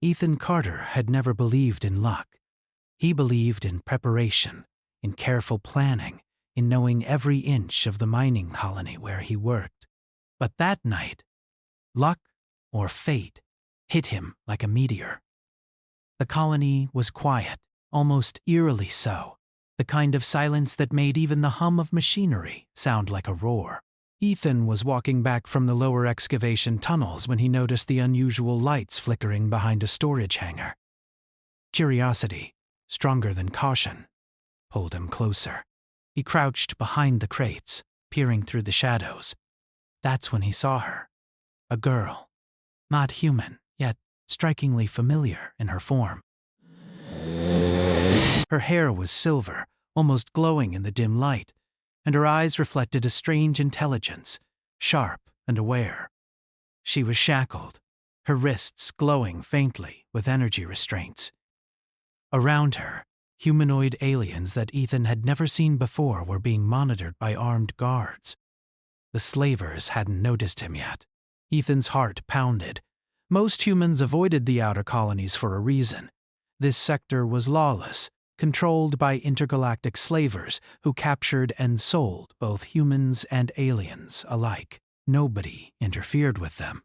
Ethan Carter had never believed in luck. He believed in preparation, in careful planning, in knowing every inch of the mining colony where he worked. But that night, luck, or fate, hit him like a meteor. The colony was quiet, almost eerily so, the kind of silence that made even the hum of machinery sound like a roar. Ethan was walking back from the lower excavation tunnels when he noticed the unusual lights flickering behind a storage hangar. Curiosity, stronger than caution, pulled him closer. He crouched behind the crates, peering through the shadows. That's when he saw her. A girl. Not human, yet strikingly familiar in her form. Her hair was silver, almost glowing in the dim light, and her eyes reflected a strange intelligence, sharp and aware. She was shackled, her wrists glowing faintly with energy restraints. Around her, humanoid aliens that Ethan had never seen before were being monitored by armed guards. The slavers hadn't noticed him yet. Ethan's heart pounded. Most humans avoided the outer colonies for a reason. This sector was lawless, controlled by intergalactic slavers who captured and sold both humans and aliens alike. Nobody interfered with them.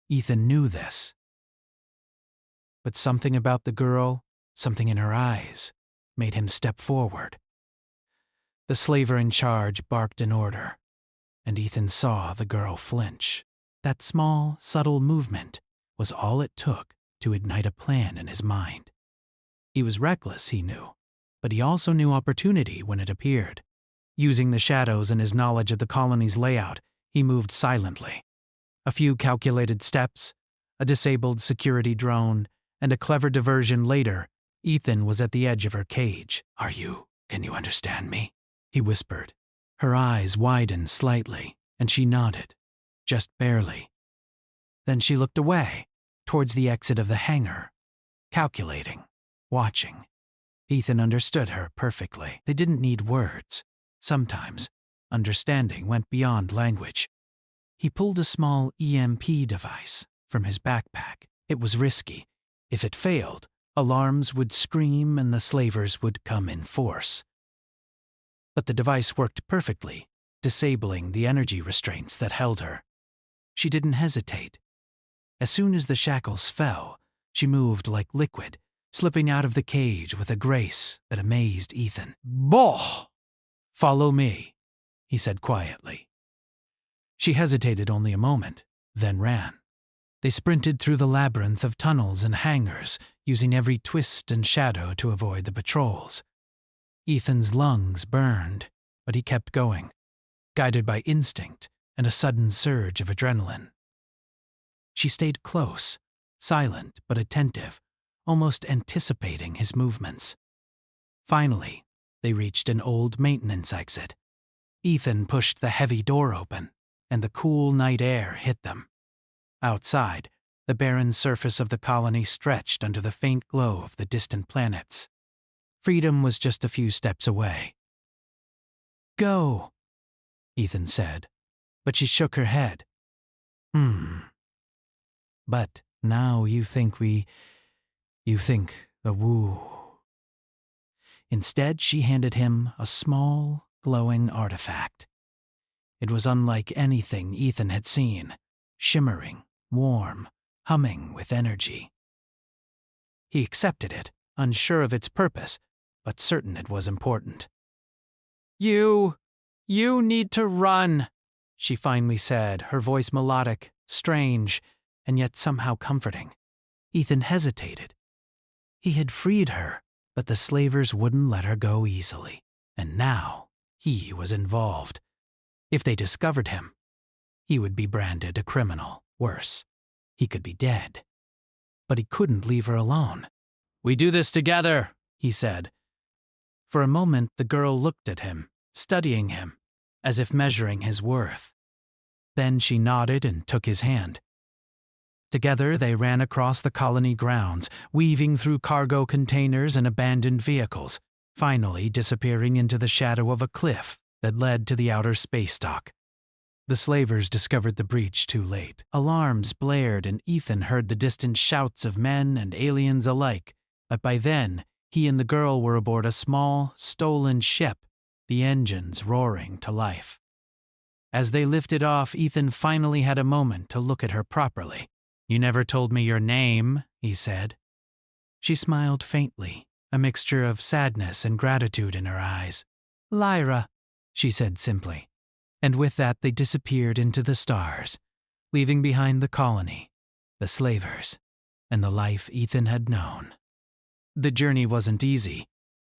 Ethan knew this. But something about the girl, something in her eyes, made him step forward. The slaver in charge barked an order, and Ethan saw the girl flinch. That small, subtle movement was all it took to ignite a plan in his mind. He was reckless, he knew, but he also knew opportunity when it appeared. Using the shadows and his knowledge of the colony's layout, he moved silently. A few calculated steps, a disabled security drone, and a clever diversion later, Ethan was at the edge of her cage. Can you understand me? He whispered. Her eyes widened slightly, and she nodded, just barely. Then she looked away, towards the exit of the hangar, calculating, watching. Ethan understood her perfectly. They didn't need words. Sometimes, understanding went beyond language. He pulled a small EMP device from his backpack. It was risky. If it failed, alarms would scream and the slavers would come in force. But the device worked perfectly, disabling the energy restraints that held her. She didn't hesitate. As soon as the shackles fell, she moved like liquid, slipping out of the cage with a grace that amazed Ethan. "Boh! Follow me," he said quietly. She hesitated only a moment, then ran. They sprinted through the labyrinth of tunnels and hangars, using every twist and shadow to avoid the patrols. Ethan's lungs burned, but he kept going, guided by instinct and a sudden surge of adrenaline. She stayed close, silent but attentive, almost anticipating his movements. Finally, they reached an old maintenance exit. Ethan pushed the heavy door open, and the cool night air hit them. Outside, the barren surface of the colony stretched under the faint glow of the distant planets. Freedom was just a few steps away. "Go," Ethan said, but she shook her head. But now you think the woo." Instead, she handed him a small, glowing artifact. It was unlike anything Ethan had seen, shimmering, warm, humming with energy. He accepted it, unsure of its purpose, but certain it was important. You need to run," she finally said, her voice melodic, strange, and yet somehow comforting. Ethan hesitated. He had freed her, but the slavers wouldn't let her go easily, and now he was involved. If they discovered him, he would be branded a criminal. Worse, he could be dead. But he couldn't leave her alone. "We do this together," he said. For a moment, the girl looked at him, studying him, as if measuring his worth. Then she nodded and took his hand. Together, they ran across the colony grounds, weaving through cargo containers and abandoned vehicles, finally disappearing into the shadow of a cliff that led to the outer space dock. The slavers discovered the breach too late. Alarms blared and Ethan heard the distant shouts of men and aliens alike, but by then, he and the girl were aboard a small, stolen ship, the engines roaring to life. As they lifted off, Ethan finally had a moment to look at her properly. "You never told me your name," he said. She smiled faintly, a mixture of sadness and gratitude in her eyes. "Lyra," she said simply. And with that they disappeared into the stars, leaving behind the colony, the slavers, and the life Ethan had known. The journey wasn't easy.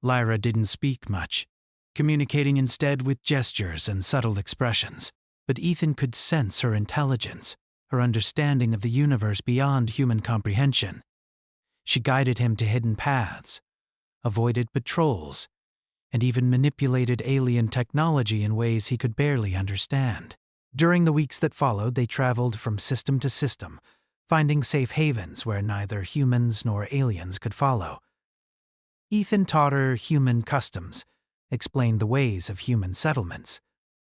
Lyra didn't speak much, communicating instead with gestures and subtle expressions, but Ethan could sense her intelligence, her understanding of the universe beyond human comprehension. She guided him to hidden paths, avoided patrols, and even manipulated alien technology in ways he could barely understand. During the weeks that followed, they traveled from system to system, finding safe havens where neither humans nor aliens could follow. Ethan taught her human customs, explained the ways of human settlements,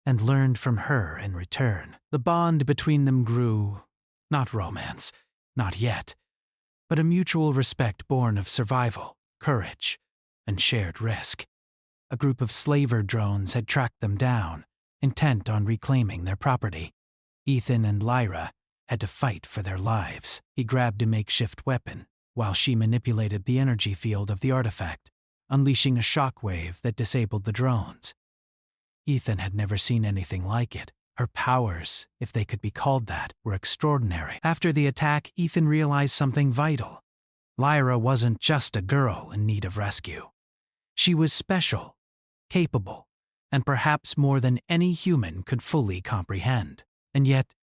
and learned from her in return. The bond between them grew, not romance, not yet, but a mutual respect born of survival, courage, and shared risk. A group of slaver drones had tracked them down, intent on reclaiming their property. Ethan and Lyra had to fight for their lives. He grabbed a makeshift weapon, while she manipulated the energy field of the artifact, unleashing a shockwave that disabled the drones. Ethan had never seen anything like it. Her powers, if they could be called that, were extraordinary. After the attack, Ethan realized something vital. Lyra wasn't just a girl in need of rescue. She was special, capable, and perhaps more than any human could fully comprehend. And yet,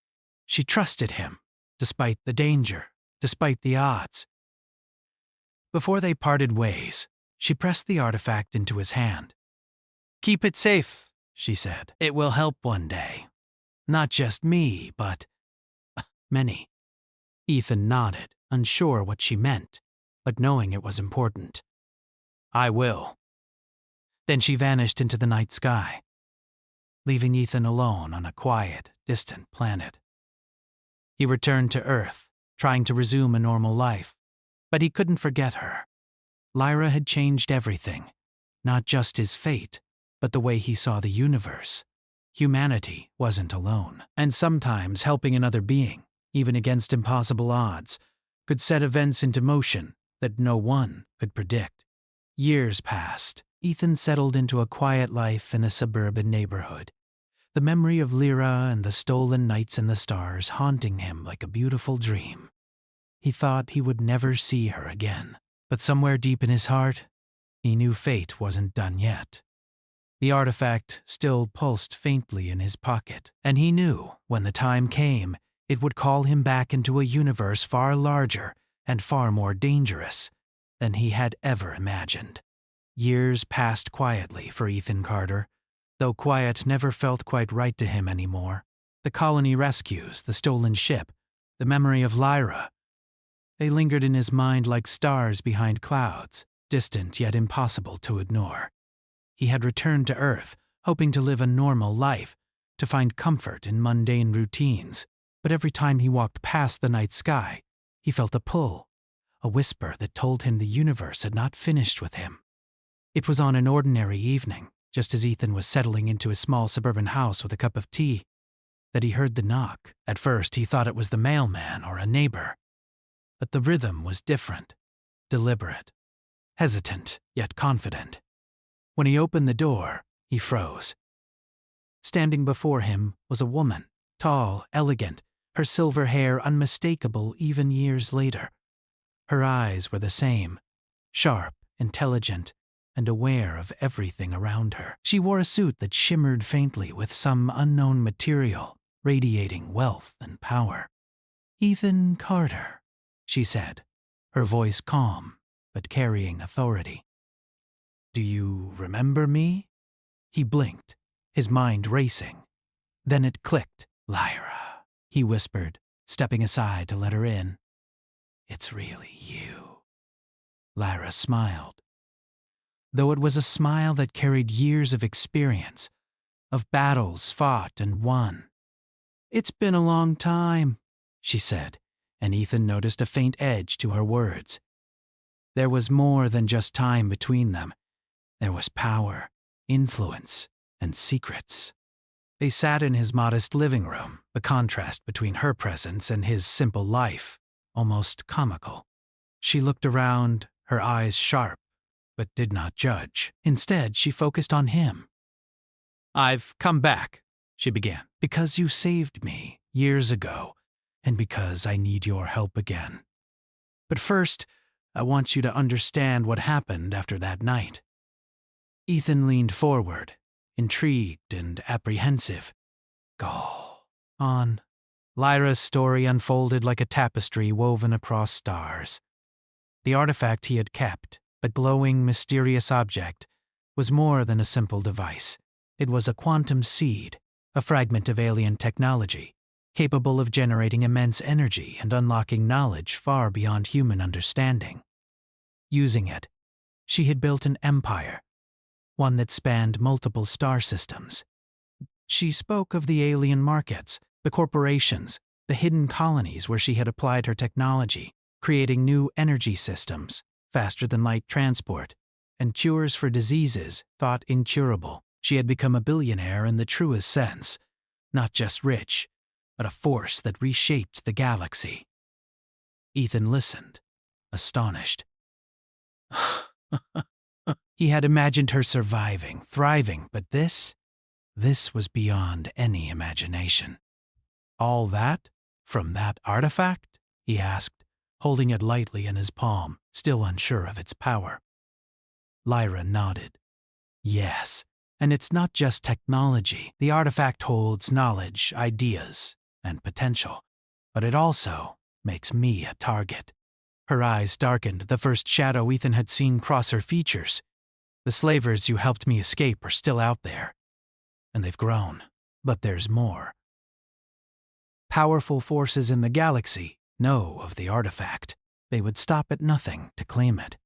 she trusted him, despite the danger, despite the odds. Before they parted ways, she pressed the artifact into his hand. "Keep it safe," she said. "It will help one day. Not just me, but many." Ethan nodded, unsure what she meant, but knowing it was important. "I will." Then she vanished into the night sky, leaving Ethan alone on a quiet, distant planet. He returned to Earth, trying to resume a normal life, but he couldn't forget her. Lyra had changed everything, not just his fate, but the way he saw the universe. Humanity wasn't alone, and sometimes helping another being, even against impossible odds, could set events into motion that no one could predict. Years passed. Ethan settled into a quiet life in a suburban neighborhood, the memory of Lyra and the stolen nights in the stars haunting him like a beautiful dream. He thought he would never see her again, but somewhere deep in his heart, he knew fate wasn't done yet. The artifact still pulsed faintly in his pocket, and he knew, when the time came, it would call him back into a universe far larger and far more dangerous than he had ever imagined. Years passed quietly for Ethan Carter, though quiet never felt quite right to him anymore. The colony rescues, the stolen ship, the memory of Lyra. They lingered in his mind like stars behind clouds, distant yet impossible to ignore. He had returned to Earth, hoping to live a normal life, to find comfort in mundane routines, but every time he walked past the night sky, he felt a pull, a whisper that told him the universe had not finished with him. It was on an ordinary evening, just as Ethan was settling into his small suburban house with a cup of tea, that he heard the knock. At first, he thought it was the mailman or a neighbor. But the rhythm was different, deliberate, hesitant yet confident. When he opened the door, he froze. Standing before him was a woman, tall, elegant, her silver hair unmistakable even years later. Her eyes were the same, sharp, intelligent, and aware of everything around her. She wore a suit that shimmered faintly with some unknown material, radiating wealth and power. "Ethan Carter," she said, her voice calm, but carrying authority. "Do you remember me?" He blinked, his mind racing. Then it clicked. "Lyra," he whispered, stepping aside to let her in. "It's really you." Lyra smiled, though it was a smile that carried years of experience, of battles fought and won, It's been a long time, she said, and Ethan noticed a faint edge to her words. There was more than just time between them. There was power, influence, and secrets. They sat in his modest living room, the contrast between her presence and his simple life, almost comical. She looked around, her eyes sharp, but did not judge. Instead, she focused on him. "I've come back," she began, "because you saved me years ago, and because I need your help again. But first, I want you to understand what happened after that night." Ethan leaned forward, intrigued and apprehensive. Go on. Lyra's story unfolded like a tapestry woven across stars. The artifact he had kept, the glowing, mysterious object, was more than a simple device. It was a quantum seed, a fragment of alien technology, capable of generating immense energy and unlocking knowledge far beyond human understanding. Using it, she had built an empire, one that spanned multiple star systems. She spoke of the alien markets, the corporations, the hidden colonies where she had applied her technology, creating new energy systems, faster-than-light transport, and cures for diseases thought incurable. She had become a billionaire in the truest sense, not just rich, but a force that reshaped the galaxy. Ethan listened, astonished. He had imagined her surviving, thriving, but this was beyond any imagination. "All that? From that artifact?" he asked, holding it lightly in his palm, still unsure of its power. Lyra nodded. "Yes, and it's not just technology. The artifact holds knowledge, ideas, and potential, but it also makes me a target." Her eyes darkened, the first shadow Ethan had seen cross her features. "The slavers you helped me escape are still out there, and they've grown, but there's more. Powerful forces in the galaxy know of the artifact. They would stop at nothing to claim it."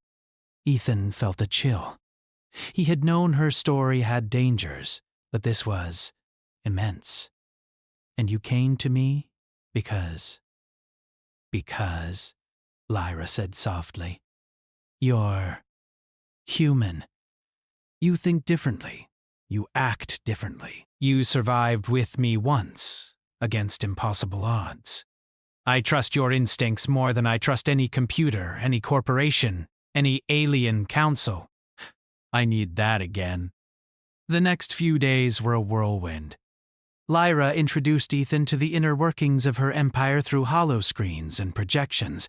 Ethan felt a chill. He had known her story had dangers, but this was immense. "And you came to me because, Lyra said softly, "you're human. You think differently. You act differently. You survived with me once, against impossible odds. I trust your instincts more than I trust any computer, any corporation, any alien council. I need that again." The next few days were a whirlwind. Lyra introduced Ethan to the inner workings of her empire through holoscreens and projections.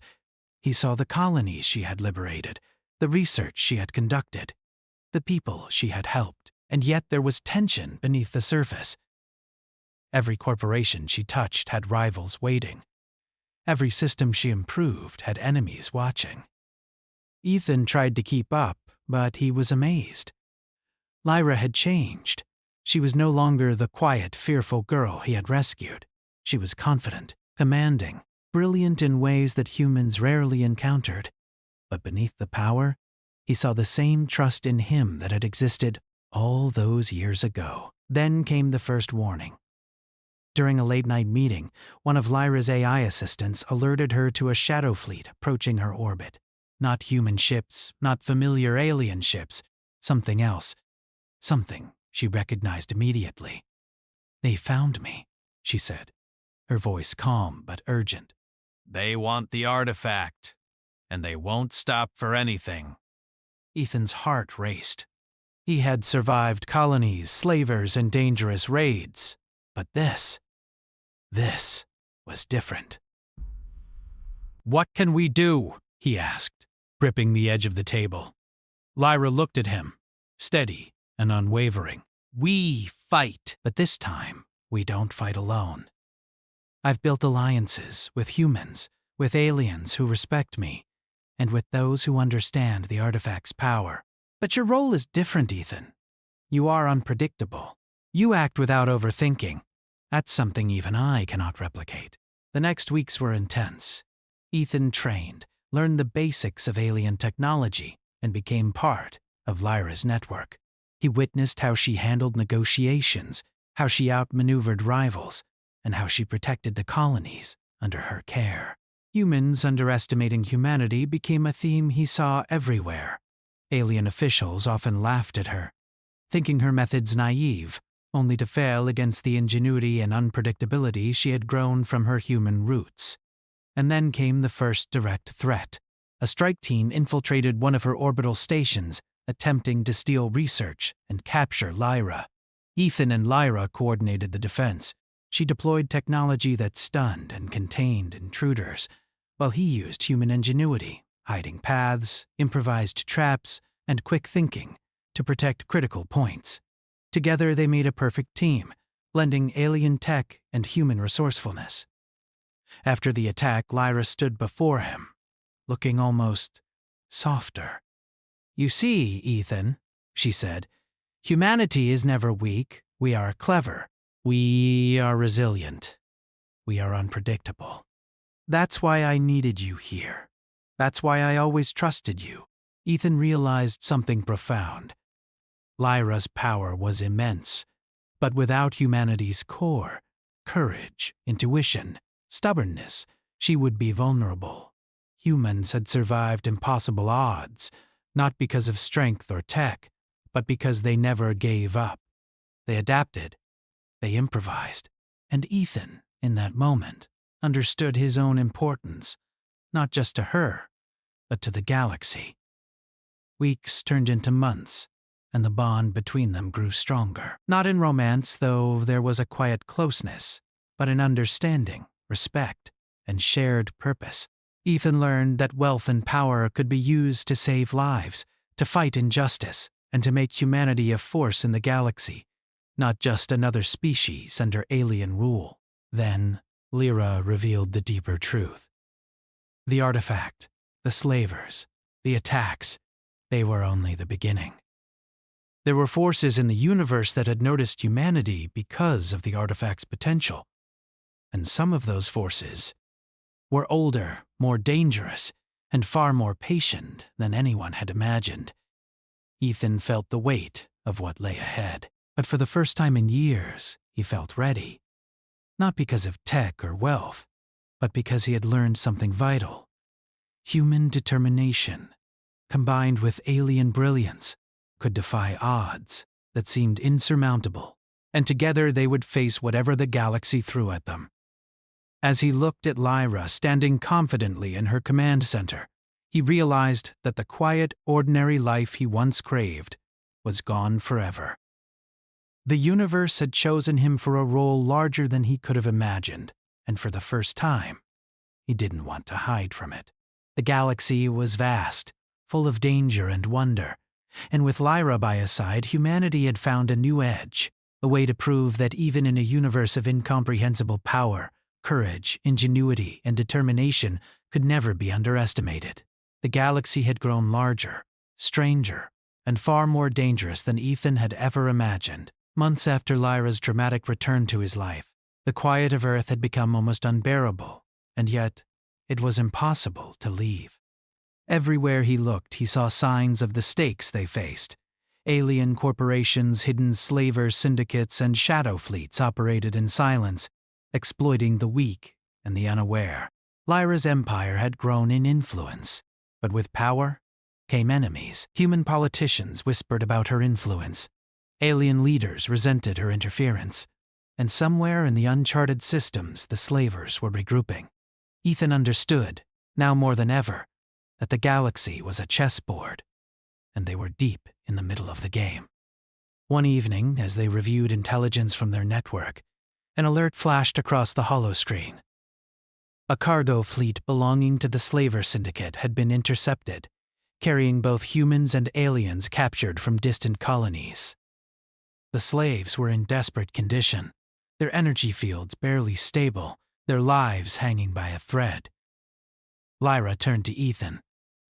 He saw the colonies she had liberated, the research she had conducted, the people she had helped, and yet there was tension beneath the surface. Every corporation she touched had rivals waiting. Every system she improved had enemies watching. Ethan tried to keep up, but he was amazed. Lyra had changed. She was no longer the quiet, fearful girl he had rescued. She was confident, commanding, brilliant in ways that humans rarely encountered. But beneath the power, he saw the same trust in him that had existed all those years ago. Then came the first warning. During a late-night meeting, one of Lyra's AI assistants alerted her to a shadow fleet approaching her orbit. Not human ships, not familiar alien ships, something else. Something she recognized immediately. "They found me," she said, her voice calm but urgent. "They want the artifact, and they won't stop for anything." Ethan's heart raced. He had survived colonies, slavers, and dangerous raids, but this was different. "What can we do?" he asked, gripping the edge of the table. Lyra looked at him, steady and unwavering. "We fight, but this time we don't fight alone. I've built alliances with humans, with aliens who respect me, and with those who understand the artifact's power. But your role is different, Ethan. You are unpredictable. You act without overthinking. That's something even I cannot replicate." The next weeks were intense. Ethan trained, learned the basics of alien technology, and became part of Lyra's network. He witnessed how she handled negotiations, how she outmaneuvered rivals, and how she protected the colonies under her care. Humans underestimating humanity became a theme he saw everywhere. Alien officials often laughed at her, thinking her methods naive, only to fail against the ingenuity and unpredictability she had grown from her human roots. And then came the first direct threat. A strike team infiltrated one of her orbital stations, attempting to steal research and capture Lyra. Ethan and Lyra coordinated the defense. She deployed technology that stunned and contained intruders, while he used human ingenuity, hiding paths, improvised traps, and quick thinking to protect critical points. Together they made a perfect team, blending alien tech and human resourcefulness. After the attack, Lyra stood before him, looking almost softer. "You see, Ethan," she said, "humanity is never weak. We are clever. We are resilient. We are unpredictable. That's why I needed you here. That's why I always trusted you." Ethan realized something profound. Lyra's power was immense, but without humanity's core, courage, intuition, stubbornness, she would be vulnerable. Humans had survived impossible odds, not because of strength or tech, but because they never gave up. They adapted, they improvised, and Ethan, in that moment, understood his own importance, not just to her, but to the galaxy. Weeks turned into months, and the bond between them grew stronger. Not in romance, though there was a quiet closeness, but in understanding, respect, and shared purpose. Ethan learned that wealth and power could be used to save lives, to fight injustice, and to make humanity a force in the galaxy, not just another species under alien rule. Then, Lyra revealed the deeper truth. The artifact, the slavers, the attacks, they were only the beginning. There were forces in the universe that had noticed humanity because of the artifact's potential. And some of those forces were older, more dangerous, and far more patient than anyone had imagined. Ethan felt the weight of what lay ahead, but for the first time in years, he felt ready. Not because of tech or wealth, but because he had learned something vital. Human determination, combined with alien brilliance, could defy odds that seemed insurmountable, and together they would face whatever the galaxy threw at them. As he looked at Lyra standing confidently in her command center, he realized that the quiet, ordinary life he once craved was gone forever. The universe had chosen him for a role larger than he could have imagined, and for the first time, he didn't want to hide from it. The galaxy was vast, full of danger and wonder, and with Lyra by his side, humanity had found a new edge, a way to prove that even in a universe of incomprehensible power, courage, ingenuity, and determination could never be underestimated. The galaxy had grown larger, stranger, and far more dangerous than Ethan had ever imagined. Months after Lyra's dramatic return to his life, the quiet of Earth had become almost unbearable, and yet it was impossible to leave. Everywhere he looked, he saw signs of the stakes they faced. Alien corporations, hidden slaver syndicates, and shadow fleets operated in silence, exploiting the weak and the unaware. Lyra's empire had grown in influence, but with power came enemies. Human politicians whispered about her influence. Alien leaders resented her interference. And somewhere in the uncharted systems, the slavers were regrouping. Ethan understood, now more than ever, that the galaxy was a chessboard, and they were deep in the middle of the game. One evening, as they reviewed intelligence from their network, an alert flashed across the holoscreen. A cargo fleet belonging to the slaver syndicate had been intercepted, carrying both humans and aliens captured from distant colonies. The slaves were in desperate condition, their energy fields barely stable, their lives hanging by a thread. Lyra turned to Ethan,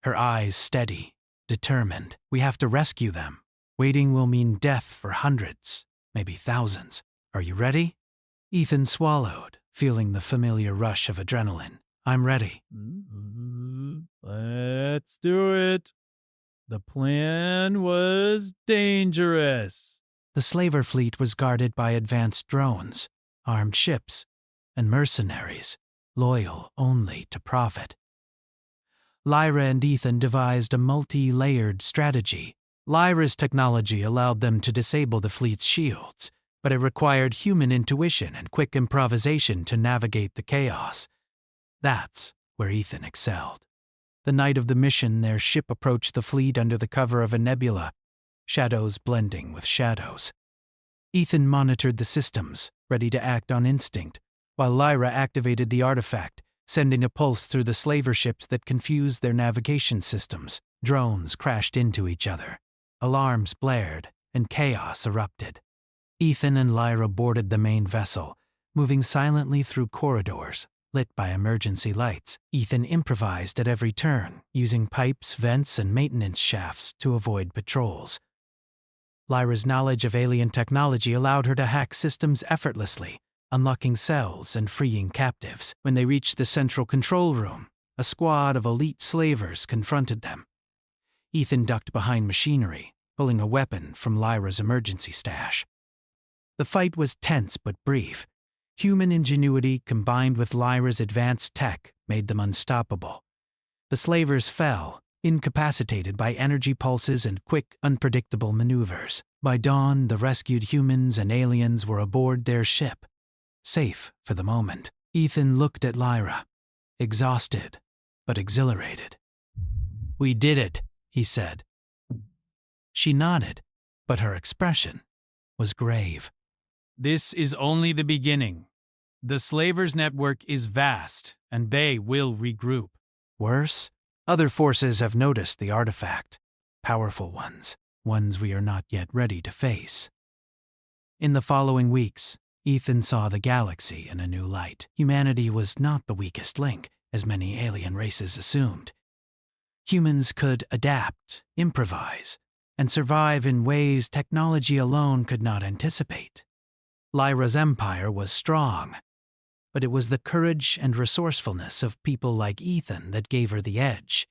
her eyes steady, determined. "We have to rescue them. Waiting will mean death for hundreds, maybe thousands. Are you ready?" Ethan swallowed, feeling the familiar rush of adrenaline. "I'm ready." Let's do it. The plan was dangerous. The slaver fleet was guarded by advanced drones, armed ships, and mercenaries, loyal only to profit. Lyra and Ethan devised a multi-layered strategy. Lyra's technology allowed them to disable the fleet's shields, but it required human intuition and quick improvisation to navigate the chaos. That's where Ethan excelled. The night of the mission, their ship approached the fleet under the cover of a nebula, shadows blending with shadows. Ethan monitored the systems, ready to act on instinct, while Lyra activated the artifact, sending a pulse through the slaver ships that confused their navigation systems. Drones crashed into each other. Alarms blared, and chaos erupted. Ethan and Lyra boarded the main vessel, moving silently through corridors, lit by emergency lights. Ethan improvised at every turn, using pipes, vents, and maintenance shafts to avoid patrols. Lyra's knowledge of alien technology allowed her to hack systems effortlessly, unlocking cells and freeing captives. When they reached the central control room, a squad of elite slavers confronted them. Ethan ducked behind machinery, pulling a weapon from Lyra's emergency stash. The fight was tense but brief. Human ingenuity combined with Lyra's advanced tech made them unstoppable. The slavers fell, incapacitated by energy pulses and quick, unpredictable maneuvers. By dawn, the rescued humans and aliens were aboard their ship, safe for the moment. Ethan looked at Lyra, exhausted but exhilarated. "We did it," he said. She nodded, but her expression was grave. This is only the beginning. The slavers' network is vast, and they will regroup. Worse, other forces have noticed the artifact. Powerful ones we are not yet ready to face. In the following weeks, Ethan saw the galaxy in a new light. Humanity was not the weakest link, as many alien races assumed. Humans could adapt, improvise, and survive in ways technology alone could not anticipate. Lyra's empire was strong, but it was the courage and resourcefulness of people like Ethan that gave her the edge.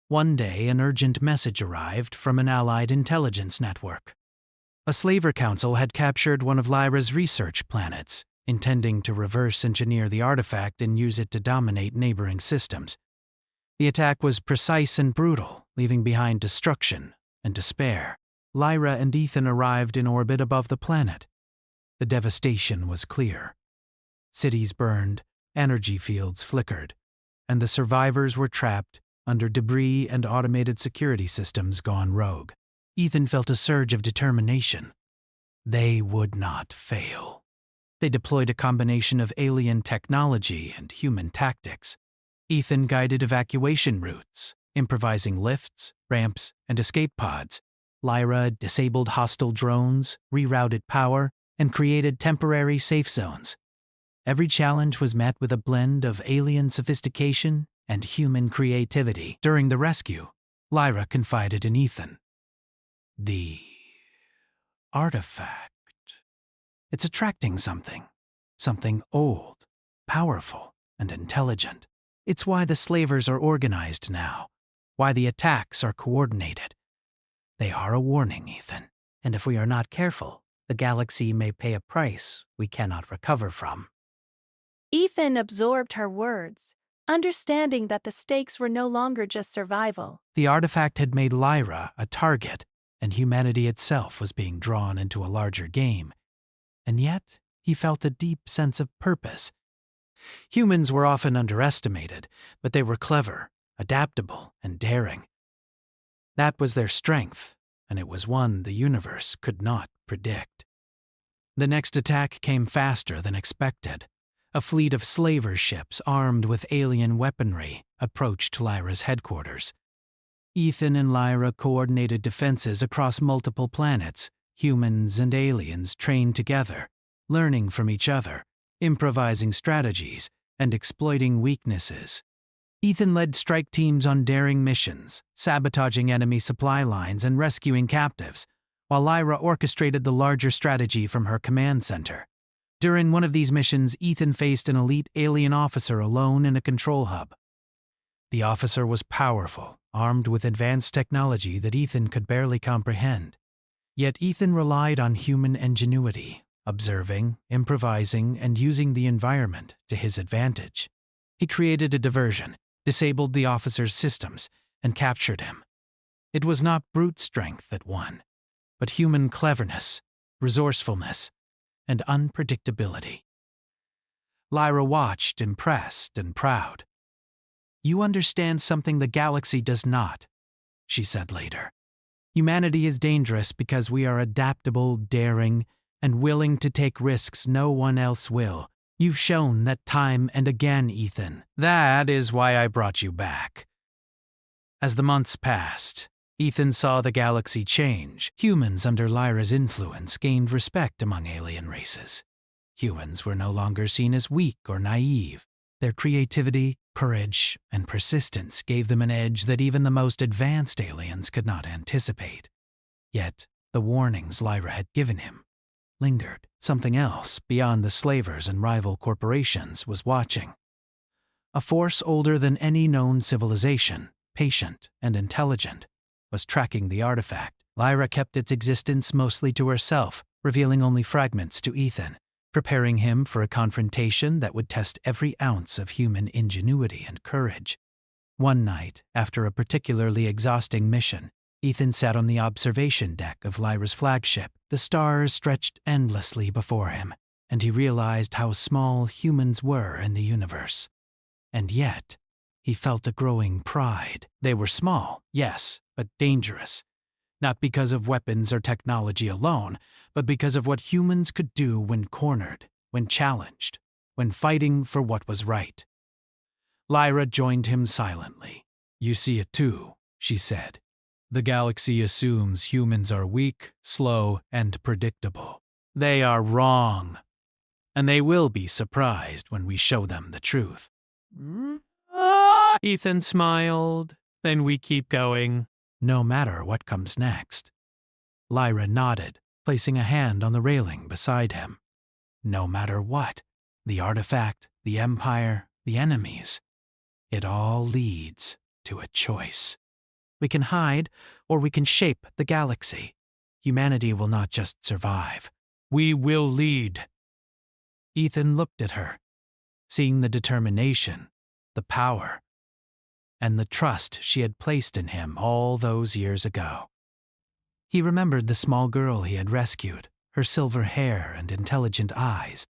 One day, an urgent message arrived from an allied intelligence network. A slaver council had captured one of Lyra's research planets, intending to reverse engineer the artifact and use it to dominate neighboring systems. The attack was precise and brutal, leaving behind destruction and despair. Lyra and Ethan arrived in orbit above the planet. The devastation was clear. Cities burned, energy fields flickered, and the survivors were trapped under debris and automated security systems gone rogue. Ethan felt a surge of determination. They would not fail. They deployed a combination of alien technology and human tactics. Ethan guided evacuation routes, improvising lifts, ramps, and escape pods. Lyra disabled hostile drones, rerouted power, and created temporary safe zones. Every challenge was met with a blend of alien sophistication and human creativity. During the rescue, Lyra confided in Ethan. "The artifact. It's attracting something old, powerful, and intelligent. It's why the slavers are organized now, why the attacks are coordinated. They are a warning, Ethan, and if we are not careful, the galaxy may pay a price we cannot recover from." Ethan absorbed her words, understanding that the stakes were no longer just survival. The artifact had made Lyra a target, and humanity itself was being drawn into a larger game. And yet, he felt a deep sense of purpose. Humans were often underestimated, but they were clever, adaptable, and daring. That was their strength, and it was one the universe could not predict. The next attack came faster than expected. A fleet of slaver ships armed with alien weaponry approached Lyra's headquarters. Ethan and Lyra coordinated defenses across multiple planets. Humans and aliens trained together, learning from each other, improvising strategies, and exploiting weaknesses. Ethan led strike teams on daring missions, sabotaging enemy supply lines and rescuing captives, while Lyra orchestrated the larger strategy from her command center. During one of these missions, Ethan faced an elite alien officer alone in a control hub. The officer was powerful, armed with advanced technology that Ethan could barely comprehend. Yet Ethan relied on human ingenuity, observing, improvising, and using the environment to his advantage. He created a diversion, disabled the officer's systems, and captured him. It was not brute strength that won, but human cleverness, resourcefulness, and unpredictability. Lyra watched, impressed and proud. "You understand something the galaxy does not," she said later. "Humanity is dangerous because we are adaptable, daring, and willing to take risks no one else will. You've shown that time and again, Ethan. That is why I brought you back." As the months passed, Ethan saw the galaxy change. Humans under Lyra's influence gained respect among alien races. Humans were no longer seen as weak or naive. Their creativity, courage, and persistence gave them an edge that even the most advanced aliens could not anticipate. Yet, the warnings Lyra had given him lingered. Something else, beyond the slavers and rival corporations, was watching. A force older than any known civilization, patient and intelligent, was tracking the artifact. Lyra kept its existence mostly to herself, revealing only fragments to Ethan, preparing him for a confrontation that would test every ounce of human ingenuity and courage. One night, after a particularly exhausting mission, Ethan sat on the observation deck of Lyra's flagship. The stars stretched endlessly before him, and he realized how small humans were in the universe. And yet, he felt a growing pride. They were small, yes, but dangerous. Not because of weapons or technology alone, but because of what humans could do when cornered, when challenged, when fighting for what was right. Lyra joined him silently. "You see it too," she said. "The galaxy assumes humans are weak, slow, and predictable. They are wrong, and they will be surprised when we show them the truth." Ethan smiled. "Then we keep going, no matter what comes next." Lyra nodded, placing a hand on the railing beside him. "No matter what, the artifact, the Empire, the enemies, it all leads to a choice. We can hide, or we can shape the galaxy. Humanity will not just survive. We will lead." Ethan looked at her, seeing the determination, the power, and the trust she had placed in him all those years ago. He remembered the small girl he had rescued, her silver hair and intelligent eyes,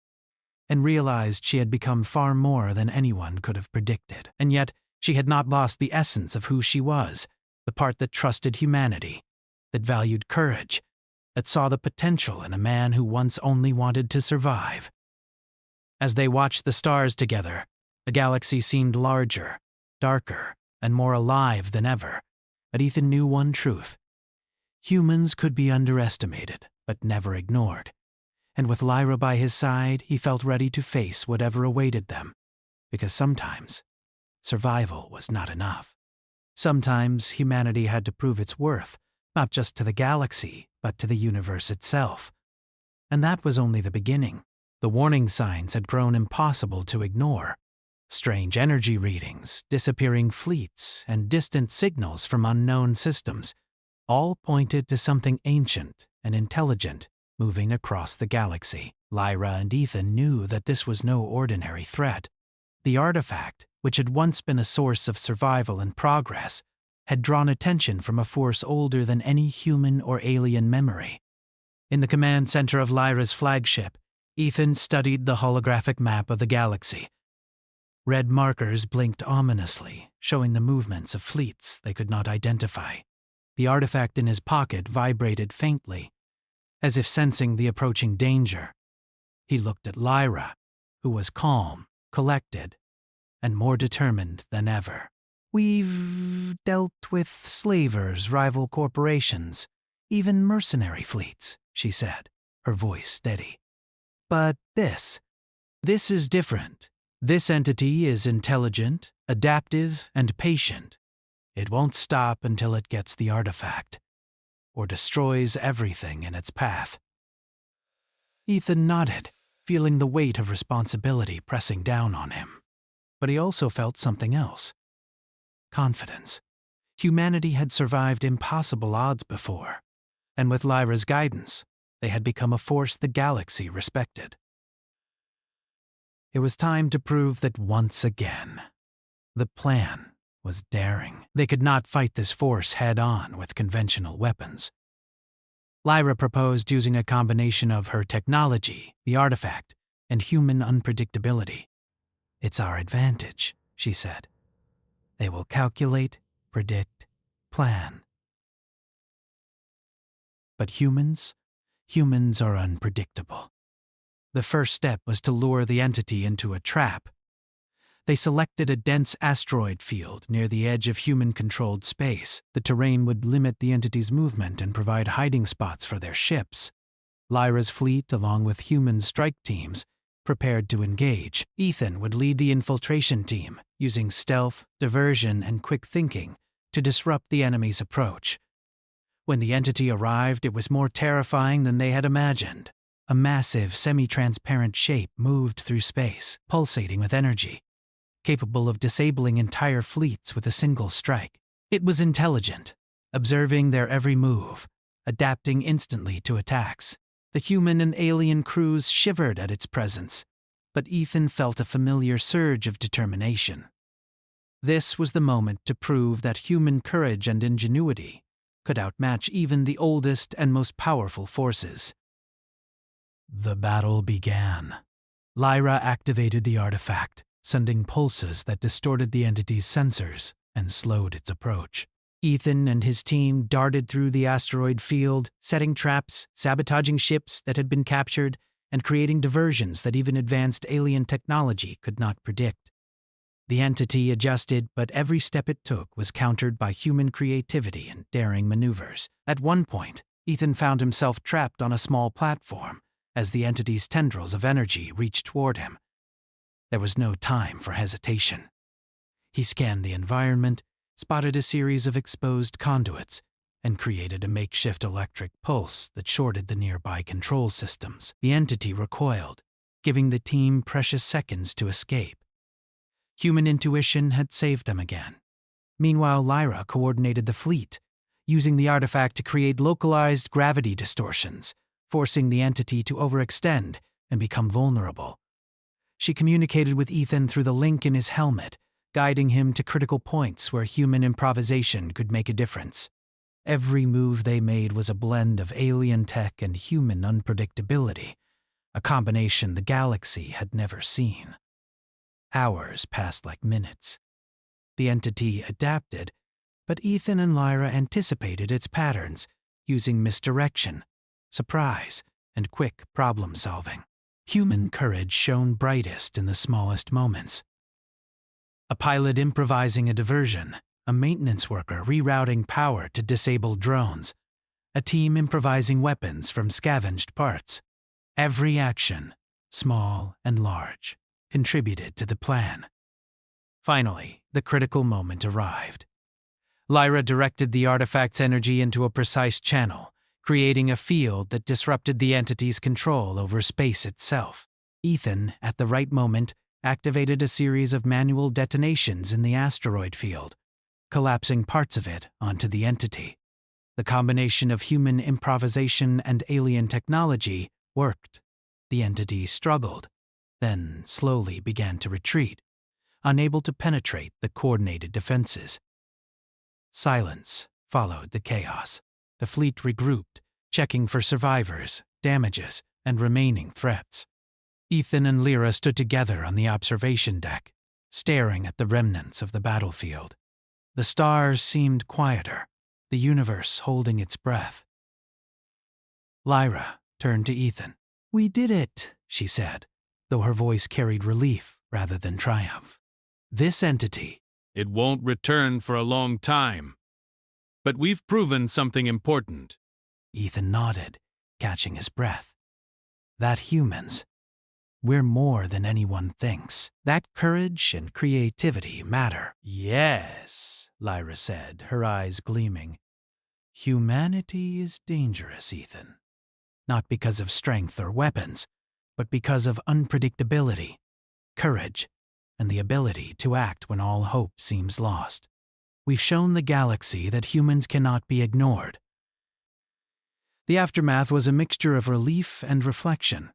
and realized she had become far more than anyone could have predicted. And yet, she had not lost the essence of who she was, the part that trusted humanity, that valued courage, that saw the potential in a man who once only wanted to survive. As they watched the stars together, the galaxy seemed larger, darker, and more alive than ever. But Ethan knew one truth. Humans could be underestimated, but never ignored. And with Lyra by his side, he felt ready to face whatever awaited them. Because sometimes, survival was not enough. Sometimes humanity had to prove its worth, not just to the galaxy, but to the universe itself. And that was only the beginning. The warning signs had grown impossible to ignore. Strange energy readings, disappearing fleets, and distant signals from unknown systems all pointed to something ancient and intelligent moving across the galaxy. Lyra and Ethan knew that this was no ordinary threat. The artifact, which had once been a source of survival and progress, had drawn attention from a force older than any human or alien memory. In the command center of Lyra's flagship, Ethan studied the holographic map of the galaxy. Red markers blinked ominously, showing the movements of fleets they could not identify. The artifact in his pocket vibrated faintly, as if sensing the approaching danger. He looked at Lyra, who was calm, collected, and more determined than ever. "We've dealt with slavers, rival corporations, even mercenary fleets," she said, her voice steady. "But this is different. This entity is intelligent, adaptive, and patient. It won't stop until it gets the artifact, or destroys everything in its path." Ethan nodded, feeling the weight of responsibility pressing down on him. But he also felt something else. Confidence. Humanity had survived impossible odds before, and with Lyra's guidance, they had become a force the galaxy respected. It was time to prove that once again, the plan was daring. They could not fight this force head-on with conventional weapons. Lyra proposed using a combination of her technology, the artifact, and human unpredictability. "It's our advantage," she said. "They will calculate, predict, plan. But humans are unpredictable." The first step was to lure the entity into a trap. They selected a dense asteroid field near the edge of human-controlled space. The terrain would limit the entity's movement and provide hiding spots for their ships. Lyra's fleet, along with human strike teams, prepared to engage. Ethan would lead the infiltration team, using stealth, diversion, and quick thinking to disrupt the enemy's approach. When the entity arrived, it was more terrifying than they had imagined. A massive, semi-transparent shape moved through space, pulsating with energy, capable of disabling entire fleets with a single strike. It was intelligent, observing their every move, adapting instantly to attacks. The human and alien crews shivered at its presence, but Ethan felt a familiar surge of determination. This was the moment to prove that human courage and ingenuity could outmatch even the oldest and most powerful forces. The battle began. Lyra activated the artifact, sending pulses that distorted the entity's sensors and slowed its approach. Ethan and his team darted through the asteroid field, setting traps, sabotaging ships that had been captured, and creating diversions that even advanced alien technology could not predict. The entity adjusted, but every step it took was countered by human creativity and daring maneuvers. At one point, Ethan found himself trapped on a small platform as the entity's tendrils of energy reached toward him. There was no time for hesitation. He scanned the environment, spotted a series of exposed conduits, and created a makeshift electric pulse that shorted the nearby control systems. The entity recoiled, giving the team precious seconds to escape. Human intuition had saved them again. Meanwhile, Lyra coordinated the fleet, using the artifact to create localized gravity distortions, forcing the entity to overextend and become vulnerable. She communicated with Ethan through the link in his helmet, guiding him to critical points where human improvisation could make a difference. Every move they made was a blend of alien tech and human unpredictability, a combination the galaxy had never seen. Hours passed like minutes. The entity adapted, but Ethan and Lyra anticipated its patterns, using misdirection, surprise, and quick problem-solving. Human courage shone brightest in the smallest moments. A pilot improvising a diversion, a maintenance worker rerouting power to disable drones, a team improvising weapons from scavenged parts. Every action, small and large, contributed to the plan. Finally, the critical moment arrived. Lyra directed the artifact's energy into a precise channel, creating a field that disrupted the entity's control over space itself. Ethan, at the right moment, activated a series of manual detonations in the asteroid field, collapsing parts of it onto the entity. The combination of human improvisation and alien technology worked. The entity struggled, then slowly began to retreat, unable to penetrate the coordinated defenses. Silence followed the chaos. The fleet regrouped, checking for survivors, damages, and remaining threats. Ethan and Lyra stood together on the observation deck, staring at the remnants of the battlefield. The stars seemed quieter, the universe holding its breath. Lyra turned to Ethan. "We did it," she said, though her voice carried relief rather than triumph. "This entity—" It won't return for a long time. But we've proven something important. Ethan nodded, catching his breath. "That humans, we're more than anyone thinks. That courage and creativity matter." "Yes," Lyra said, her eyes gleaming. "Humanity is dangerous, Ethan. Not because of strength or weapons, but because of unpredictability, courage, and the ability to act when all hope seems lost. We've shown the galaxy that humans cannot be ignored. The aftermath was a mixture of relief and reflection.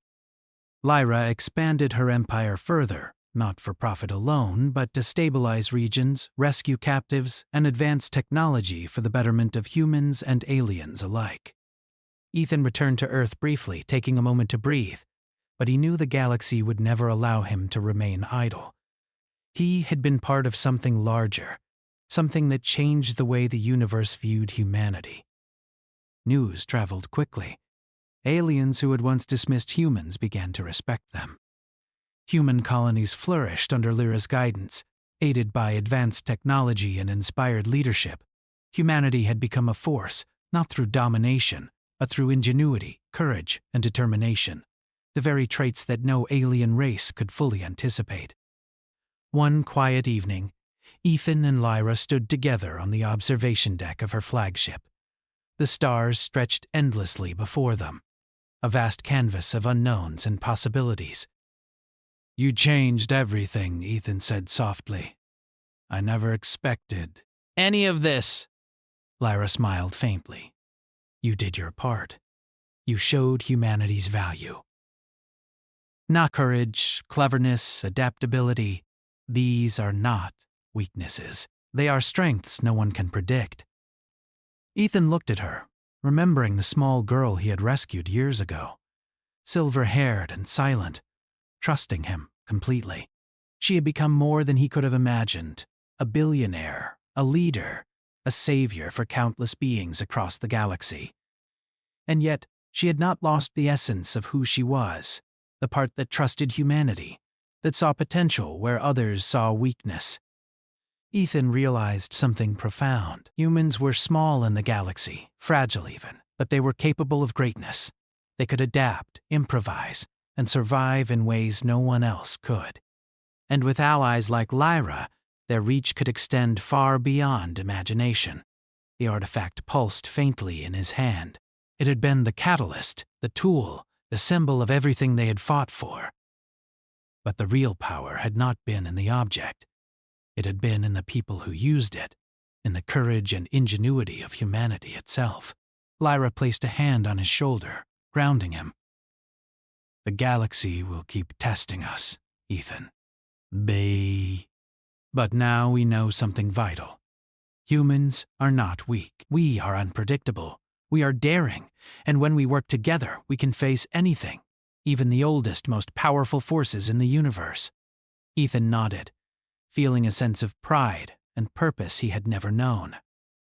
Lyra expanded her empire further, not for profit alone, but to stabilize regions, rescue captives, and advance technology for the betterment of humans and aliens alike. Ethan returned to Earth briefly, taking a moment to breathe, but he knew the galaxy would never allow him to remain idle. He had been part of something larger, something that changed the way the universe viewed humanity. News traveled quickly. Aliens who had once dismissed humans began to respect them. Human colonies flourished under Lyra's guidance, aided by advanced technology and inspired leadership. Humanity had become a force, not through domination, but through ingenuity, courage, and determination, the very traits that no alien race could fully anticipate. One quiet evening, Ethan and Lyra stood together on the observation deck of her flagship. The stars stretched endlessly before them, a vast canvas of unknowns and possibilities. "You changed everything," Ethan said softly. "I never expected any of this." Lyra smiled faintly. "You did your part. You showed humanity's value." Not courage, cleverness, adaptability. These are not weaknesses. They are strengths no one can predict. Ethan looked at her, remembering the small girl he had rescued years ago. Silver-haired and silent, trusting him completely. She had become more than he could have imagined, a billionaire, a leader, a savior for countless beings across the galaxy. And yet, she had not lost the essence of who she was, the part that trusted humanity, that saw potential where others saw weakness. Ethan realized something profound. Humans were small in the galaxy, fragile even, but they were capable of greatness. They could adapt, improvise, and survive in ways no one else could. And with allies like Lyra, their reach could extend far beyond imagination. The artifact pulsed faintly in his hand. It had been the catalyst, the tool, the symbol of everything they had fought for. But the real power had not been in the object. It had been in the people who used it, in the courage and ingenuity of humanity itself. Lyra placed a hand on his shoulder, grounding him. "The galaxy will keep testing us, Ethan. But now we know something vital. Humans are not weak. We are unpredictable. We are daring, and when we work together, we can face anything, even the oldest, most powerful forces in the universe." Ethan nodded, feeling a sense of pride and purpose he had never known.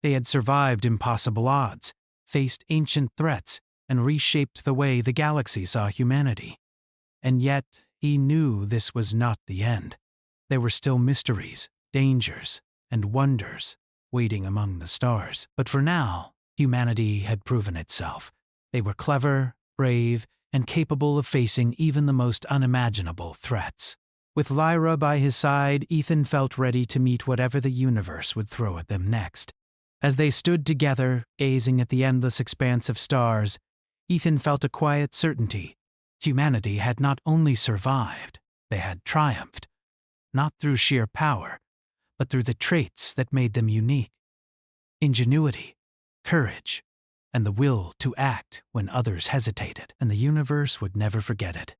They had survived impossible odds, faced ancient threats, and reshaped the way the galaxy saw humanity. And yet, he knew this was not the end. There were still mysteries, dangers, and wonders waiting among the stars. But for now, humanity had proven itself. They were clever, brave, and capable of facing even the most unimaginable threats. With Lyra by his side, Ethan felt ready to meet whatever the universe would throw at them next. As they stood together, gazing at the endless expanse of stars, Ethan felt a quiet certainty. Humanity had not only survived, they had triumphed. Not through sheer power, but through the traits that made them unique. Ingenuity, courage, and the will to act when others hesitated, and the universe would never forget it.